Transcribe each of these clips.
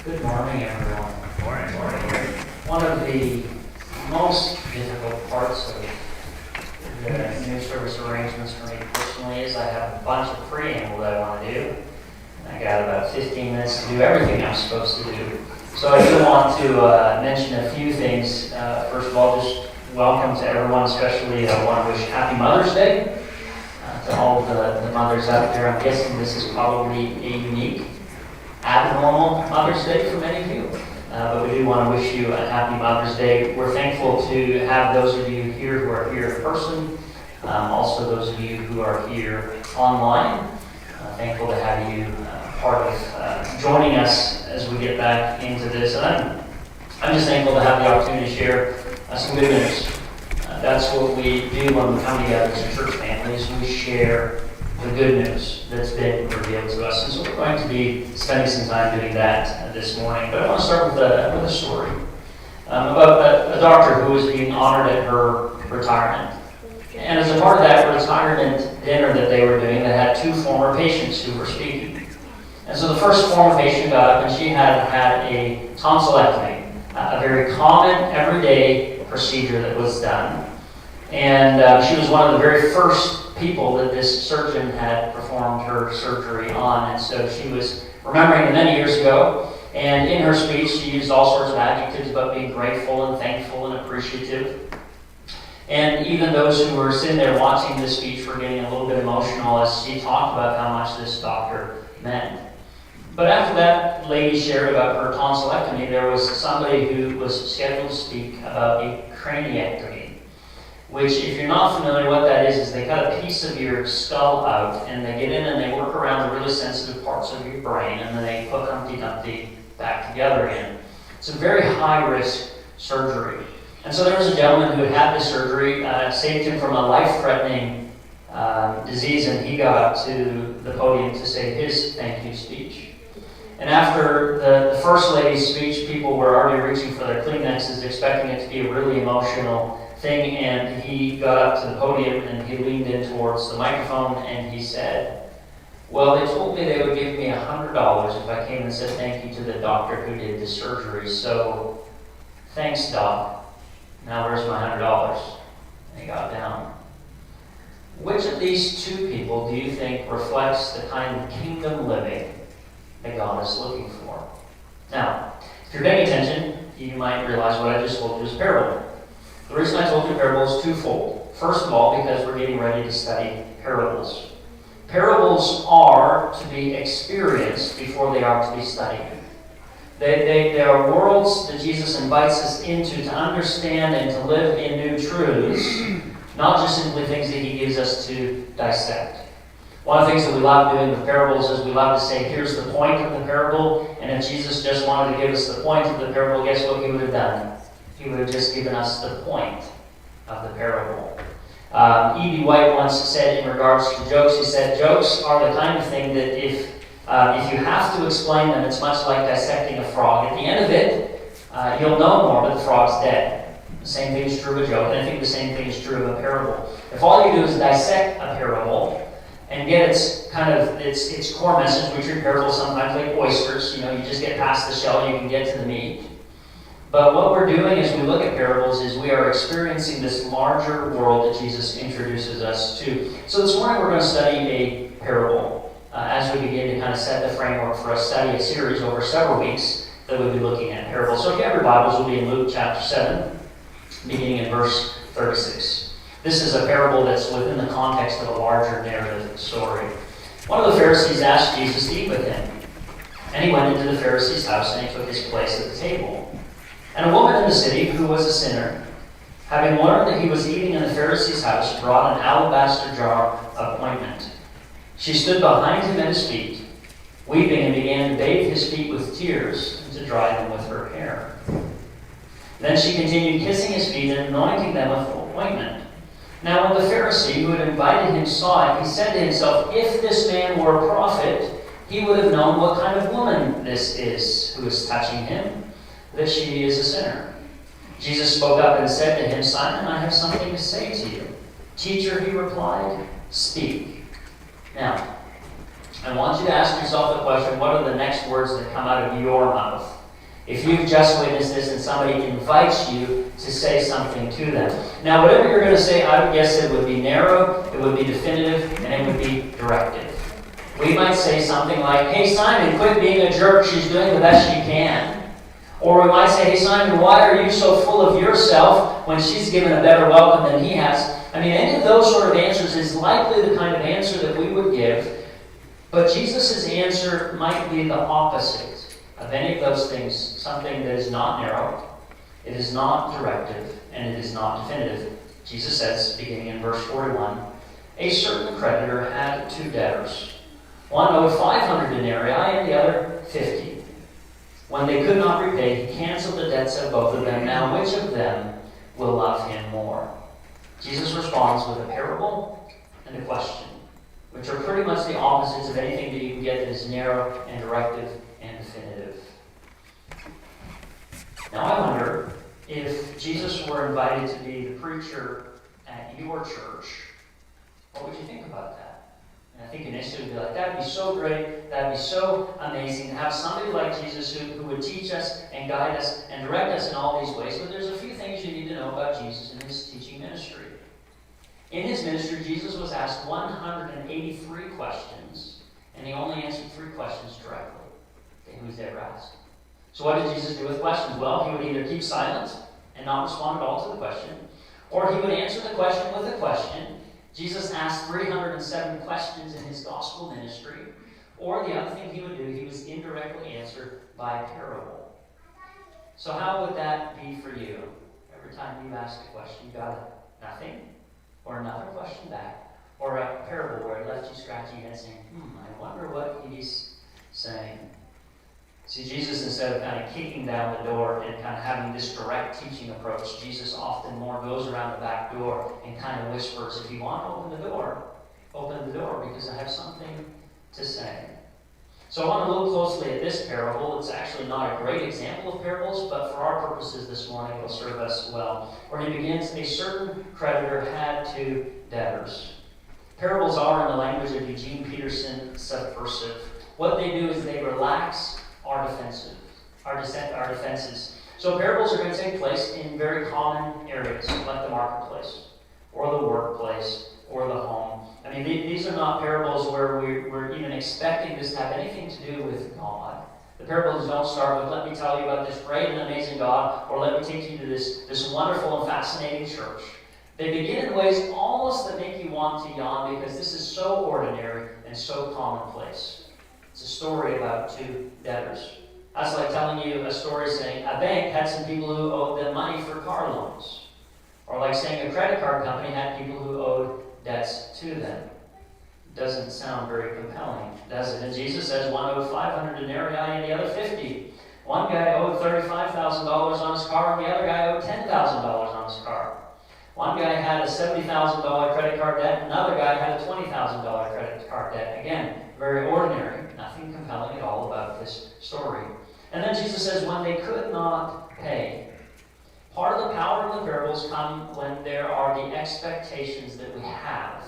Good morning, everyone. Morning. One of the most difficult parts of the new service arrangements for me personally is I have a bunch of preamble that I want to do. I got about 15 minutes to do everything I'm supposed to do. So I do want to mention a few things. First of all, just welcome to everyone, especially I want to wish Happy Mother's Day to all the mothers out there. I'm guessing this is probably a unique, abnormal Mother's Day for many of you. But we do want to wish you a Happy Mother's Day. We're thankful to have those of you here who are here in person, also those of you who are here online. Thankful to have you part of joining us as we get back into this. And I'm just thankful to have the opportunity to share some good news. That's what we do when we come together as a church family, is we share the good news that's been revealed to us. And so we're going to be spending some time doing that this morning. But I want to start with a story about a doctor who was being honored at her retirement. And as a part of that retirement dinner that they were doing, they had two former patients who were speaking. And so the first former patient got up, and she had a tonsillectomy, a very common, everyday procedure that was done. And she was one of the very first people that this surgeon had performed her surgery on. And so she was remembering many years ago. And in her speech, she used all sorts of adjectives about being grateful and thankful and appreciative. And even those who were sitting there watching this speech were getting a little bit emotional as she talked about how much this doctor meant. But after that lady shared about her tonsillectomy, there was somebody who was scheduled to speak about a craniectomy, which, if you're not familiar, what that is they cut a piece of your skull out, and they get in and they work around the really sensitive parts of your brain, and then they put Humpty Dumpty back together again. It's a very high-risk surgery. And so there was a gentleman who had had this surgery, saved him from a life-threatening disease, and he got up to the podium to say his thank you speech. And after the first lady's speech, people were already reaching for their Kleenexes, expecting it to be a really emotional thing, and he got up to the podium and he leaned in towards the microphone and he said, "Well, they told me they would give me $100 if I came and said thank you to the doctor who did the surgery, so thanks, Doc. Now where's my $100? And he got down. Which of these two people do you think reflects the kind of kingdom living that God is looking for? Now, if you're paying attention, you might realize what I just told you is a parable. The reason I told you parable is twofold. First of all, because we're getting ready to study parables. Parables are to be experienced before they are to be studied. They are worlds that Jesus invites us into to understand and to live in new truths, not just simply things that he gives us to dissect. One of the things that we love doing with parables is we love to say, here's the point of the parable, and if Jesus just wanted to give us the point of the parable, guess what he would have done? He would have just given us the point of the parable. E.B. White once said in regards to jokes, he said, jokes are the kind of thing that if you have to explain them, it's much like dissecting a frog. At the end of it, you'll know more, but the frog's dead. The same thing is true of a joke, and I think the same thing is true of a parable. If all you do is dissect a parable and get its core message, we treat parables sometimes like oysters. You just get past the shell, you can get to the meat. But what we're doing as we look at parables is we are experiencing this larger world that Jesus introduces us to. So this morning we're going to study a parable as we begin to kind of set the framework for a study, a series over several weeks that we'll be looking at parables. So if you have your Bibles, we'll be in Luke chapter 7, beginning in verse 36. This is a parable that's within the context of a larger narrative story. One of the Pharisees asked Jesus to eat with him, and he went into the Pharisee's house and he took his place at the table. And a woman in the city, who was a sinner, having learned that he was eating in the Pharisee's house, brought an alabaster jar of ointment. She stood behind him at his feet, weeping, and began to bathe his feet with tears and to dry them with her hair. Then she continued kissing his feet and anointing them with ointment. Now when the Pharisee who had invited him saw it, he said to himself, if this man were a prophet, he would have known what kind of woman this is who is touching him, that she is a sinner. Jesus spoke up and said to him, Simon, I have something to say to you. Teacher, he replied, speak. Now, I want you to ask yourself the question, what are the next words that come out of your mouth? If you've just witnessed this and somebody invites you to say something to them. Now, whatever you're going to say, I would guess it would be narrow, it would be definitive, and it would be directive. We might say something like, hey, Simon, quit being a jerk. She's doing the best she can. Or we might say, hey, Simon, why are you so full of yourself when she's given a better welcome than he has? I mean, any of those sort of answers is likely the kind of answer that we would give. But Jesus' answer might be the opposite of any of those things, something that is not narrow, it is not directive, and it is not definitive. Jesus says, beginning in verse 41, a certain creditor had 2 debtors. One owed 500 denarii and the other 50. When they could not repay, he canceled the debts of both of them. Now, which of them will love him more? Jesus responds with a parable and a question, which are pretty much the opposites of anything that you can get that is narrow and directive and definitive. Now I wonder if Jesus were invited to be the preacher at your church, what would you think about that? And I think initially you'd be like, that'd be so great, that'd be so amazing to have somebody like Jesus who would teach us and guide us and direct us in all these ways. But there's a few things you need to know about Jesus and his teaching ministry. In his ministry, Jesus was asked 183 questions, and he only answered 3 questions directly that he was ever asked. So what did Jesus do with questions? Well, he would either keep silent and not respond at all to the question, or he would answer the question with a question. Jesus asked 307 questions in his gospel ministry, or the other thing he would do, he was indirectly answered by parable. So how would that be for you? Every time you ask a question, you got nothing, or another question back, or a parable where it left you scratching your head saying, I wonder what he's saying. See, Jesus, instead of kind of kicking down the door and kind of having this direct teaching approach, Jesus often more goes around the back door and kind of whispers, if you want to open the door because I have something to say. So I want to look closely at this parable. It's actually not a great example of parables, but for our purposes this morning, it'll serve us well. Where he begins, a certain creditor had 2 debtors. Parables are, in the language of Eugene Peterson, subversive. What they do is they relax our defenses. So parables are going to take place in very common areas, like the marketplace, or the workplace, or the home. I mean, these are not parables where we're even expecting this to have anything to do with God. The parables don't start with, let me tell you about this great and amazing God, or let me take you to this wonderful and fascinating church. They begin in ways almost that make you want to yawn because this is so ordinary and so commonplace. It's a story about 2 debtors. That's like telling you a story saying a bank had some people who owed them money for car loans. Or like saying a credit card company had people who owed debts to them. Doesn't sound very compelling, does it? And Jesus says one owed 500 denarii and the other 50. One guy owed $35,000 on his car and the other guy owed $10,000 on his car. One guy had a $70,000 credit card debt, another guy had a $20,000 credit card debt. Again, very ordinary, nothing compelling at all about this story. And then Jesus says, when they could not pay. Part of the power of the parables come when there are the expectations that we have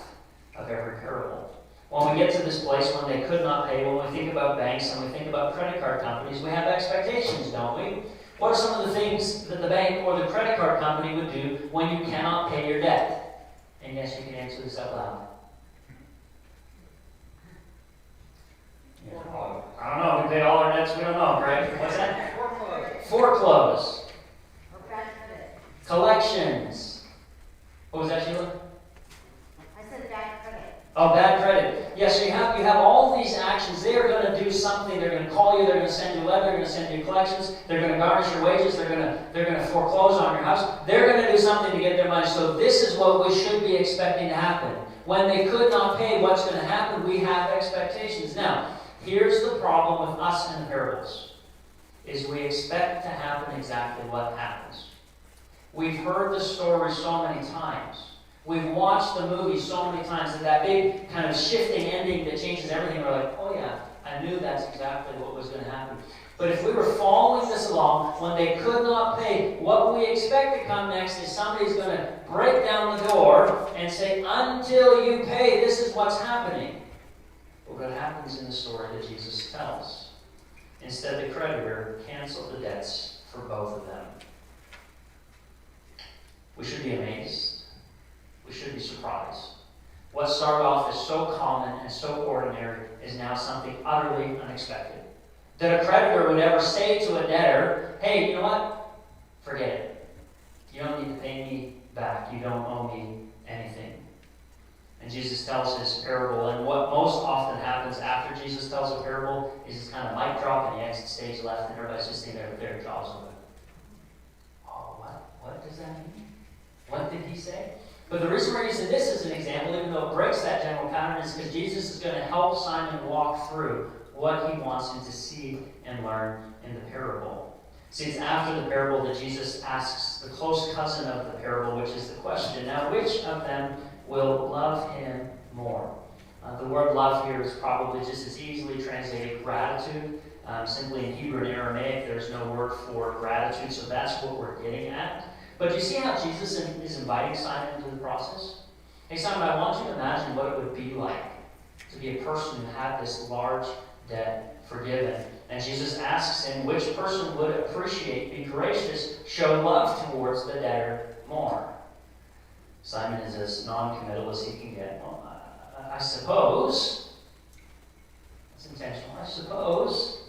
of every parable. When we get to this place when they could not pay, when we think about banks and we think about credit card companies, we have expectations, don't we? What are some of the things that the bank or the credit card company would do when you cannot pay your debt? And yes, you can answer this out loud. I don't know. We pay all our debts. We don't know, Greg. What's that? Foreclose. Collections. What was that, Sheila? I said bad credit. Oh, bad credit. Yeah, so you have all these actions. They are going to do something. They're going to call you. They're going to send you a letter. They're going to send you collections. They're going to garnish your wages. They're going to foreclose on your house. They're going to do something to get their money. So this is what we should be expecting to happen. When they could not pay, what's going to happen? We have expectations. Now, here's the problem with us and the parables, is we expect to happen exactly what happens. We've heard the story so many times. We've watched the movie so many times that big kind of shifting ending that changes everything, we're like, oh yeah, I knew that's exactly what was going to happen. But if we were following this along, when they could not pay, what we expect to come next is somebody's going to break down the door and say, until you pay, this is what's happening. But what happens in the story that Jesus tells. Instead, the creditor canceled the debts for both of them. We should be amazed. We should be surprised. What started off as so common and so ordinary is now something utterly unexpected. That a creditor would ever say to a debtor, hey, you know what? Forget it. You don't need to pay me back. You don't owe me anything. And Jesus tells his parable, and what most often happens after Jesus tells a parable is it's kind of mic drop and he exits stage left and everybody's just sitting there with their jaws open. Oh, what does that mean? What did he say? But the reason we're using this as an example, even though it breaks that general pattern, is because Jesus is going to help Simon walk through what he wants him to see and learn in the parable. See, it's after the parable that Jesus asks the close cousin of the parable, which is the question, now which of them will love him more? The word love here is probably just as easily translated gratitude. Simply in Hebrew and Aramaic, there's no word for gratitude, so that's what we're getting at. But you see how Jesus is inviting Simon into the process? Hey, Simon, I want you to imagine what it would be like to be a person who had this large debt forgiven. And Jesus asks him which person would appreciate, be gracious, show love towards the debtor more. Simon is as non-committal as he can get. Well, I suppose, it's intentional, I suppose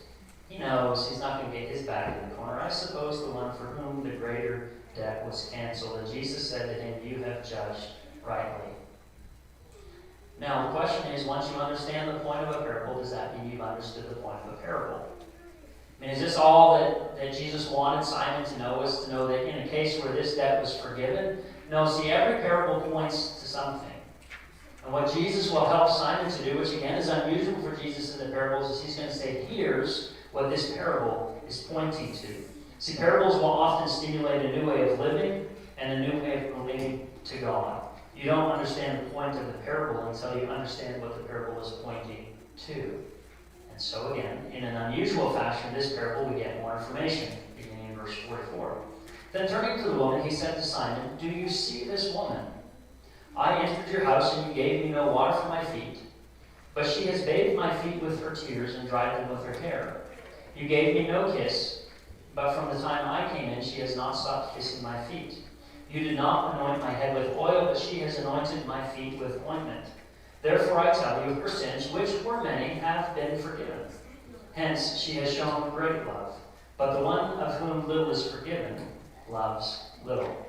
he knows he's not going to get his back in the corner. I suppose the one for whom the greater debt was canceled. And Jesus said to him, you have judged rightly. Now, the question is, once you understand the point of a parable, does that mean you've understood the point of a parable? I mean, is this all that Jesus wanted Simon to know, was to know that in a case where this debt was forgiven? No, see, every parable points to something. And what Jesus will help Simon to do, which again is unusual for Jesus in the parables, is he's going to say, here's what this parable is pointing to. See, parables will often stimulate a new way of living and a new way of relating to God. You don't understand the point of the parable until you understand what the parable is pointing to. And so again, in an unusual fashion, this parable we get more information, beginning in verse 44. Then turning to the woman, he said to Simon, do you see this woman? I entered your house and you gave me no water for my feet, but she has bathed my feet with her tears and dried them with her hair. You gave me no kiss, but from the time I came in, she has not stopped kissing my feet. You did not anoint my head with oil, but she has anointed my feet with ointment. Therefore I tell you, her sins, which were many, have been forgiven. Hence she has shown great love. But the one of whom little is forgiven loves little.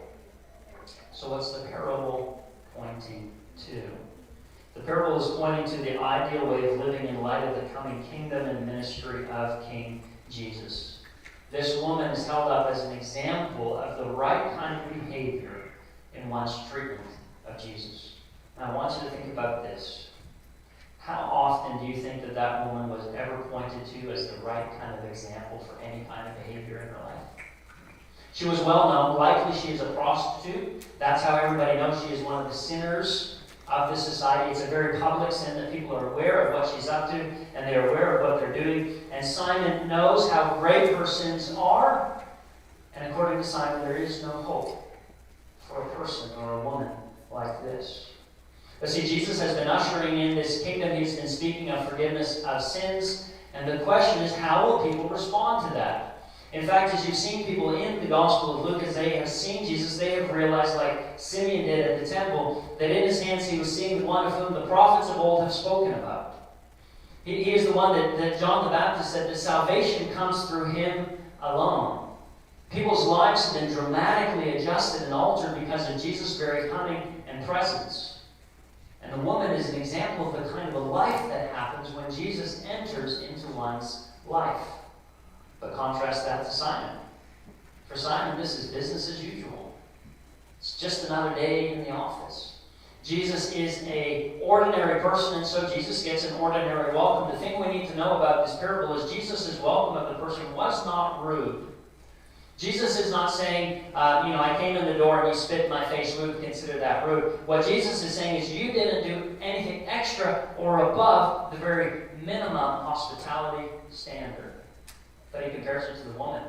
So what's the parable pointing to? The parable is pointing to the ideal way of living in light of the coming kingdom and ministry of King Jesus. This woman is held up as an example of the right kind of behavior in one's treatment of Jesus. Now I want you to think about this. How often do you think that woman was ever pointed to as the right kind of example for any kind of behavior in her life? She was well known. Likely she is a prostitute. That's how everybody knows she is one of the sinners of this society. It's a very public sin that people are aware of what she's up to, and they're aware of what they're doing. And Simon knows how great her sins are. And according to Simon, there is no hope for a person or a woman like this. But see, Jesus has been ushering in this kingdom. He's been speaking of forgiveness of sins. And the question is, how will people respond to that? In fact, as you've seen people in the Gospel of Luke, as they have seen Jesus, they have realized, like Simeon did at the temple, that in his hands he was seeing the one of whom the prophets of old have spoken about. He is the one that John the Baptist said that salvation comes through him alone. People's lives have been dramatically adjusted and altered because of Jesus' very coming and presence. And the woman is an example of the kind of a life that happens when Jesus enters into one's life. But contrast that to Simon. For Simon, this is business as usual. It's just another day in the office. Jesus is an ordinary person, and so Jesus gets an ordinary welcome. The thing we need to know about this parable is Jesus' welcome of the person was not rude. Jesus is not saying, I came in the door and you spit in my face, we would consider that rude. What Jesus is saying is you didn't do anything extra or above the very minimum hospitality standard. But he compares it to the woman.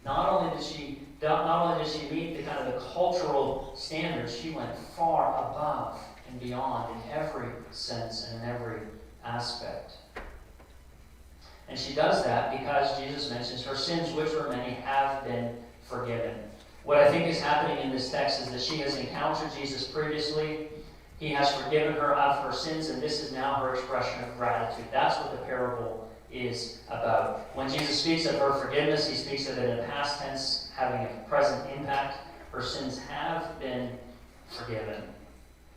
Not only did she meet the kind of the cultural standards, she went far above and beyond in every sense and in every aspect. And she does that because Jesus mentions her sins, which were many, have been forgiven. What I think is happening in this text is that she has encountered Jesus previously. He has forgiven her of her sins, and this is now her expression of gratitude. That's what the parable is about. When Jesus speaks of her forgiveness, he speaks of it in past tense, having a present impact. Her sins have been forgiven.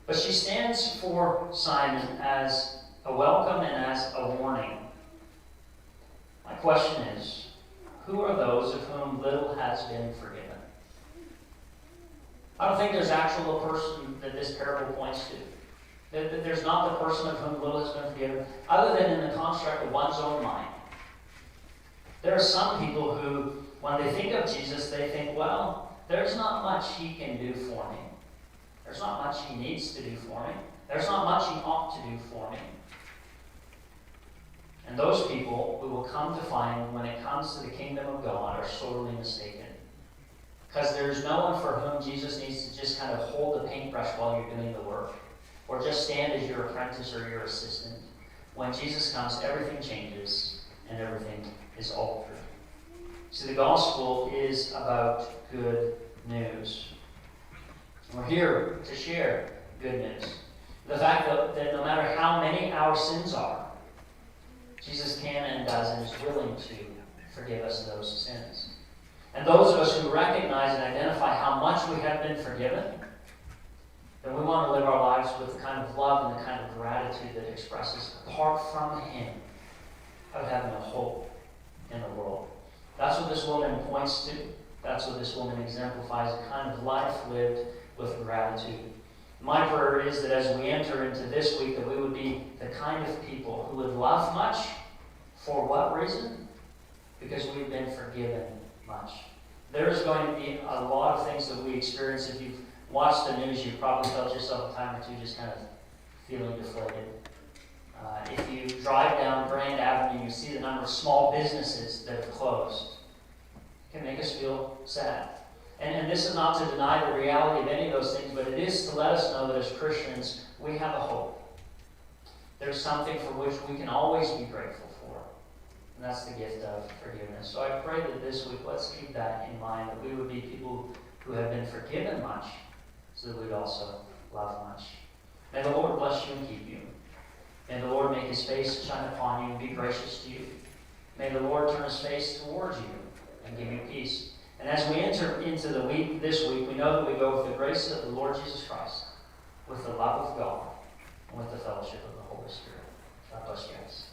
But she stands for Simon as a welcome and as a warning. My question is, who are those of whom little has been forgiven? I don't think there's actually a person that this parable points to. There's not the person of whom little has been forgiven, other than in the construct of one's own mind. There are some people who, when they think of Jesus, they think, well, there's not much he can do for me. There's not much he needs to do for me. There's not much he ought to do for me. And those people, we will come to find, when it comes to the kingdom of God, are sorely mistaken. Because there's no one for whom Jesus needs to just kind of hold the paintbrush while you're doing the work, or just stand as your apprentice or your assistant. When Jesus comes, everything changes and everything is altered. See, the gospel is about good news. We're here to share good news. The fact that no matter how many our sins are, Jesus can and does and is willing to forgive us those sins. And those of us who recognize and identify how much we have been forgiven, then we want to live our lives with the kind of love and the kind of gratitude that expresses, apart from Him, of having a hope in the world. That's what this woman points to. That's what this woman exemplifies, a kind of life lived with gratitude. My prayer is that as we enter into this week, that we would be the kind of people who would love much. For what reason? Because we've been forgiven much. There's going to be a lot of things that we experience. If you've watched the news, you've probably felt yourself a time or two just kind of feeling deflated. If you drive down Grand Avenue, you see the number of small businesses that have closed. It can make us feel sad. And this is not to deny the reality of any of those things, but it is to let us know that as Christians, we have a hope. There's something for which we can always be grateful for. And that's the gift of forgiveness. So I pray that this week, let's keep that in mind, that we would be people who have been forgiven much, so that we'd also love much. May the Lord bless you and keep you. May the Lord make His face shine upon you and be gracious to you. May the Lord turn His face towards you and give you peace. And as we enter into the week, this week, we know that we go with the grace of the Lord Jesus Christ, with the love of God, and with the fellowship of the Holy Spirit. God bless you guys.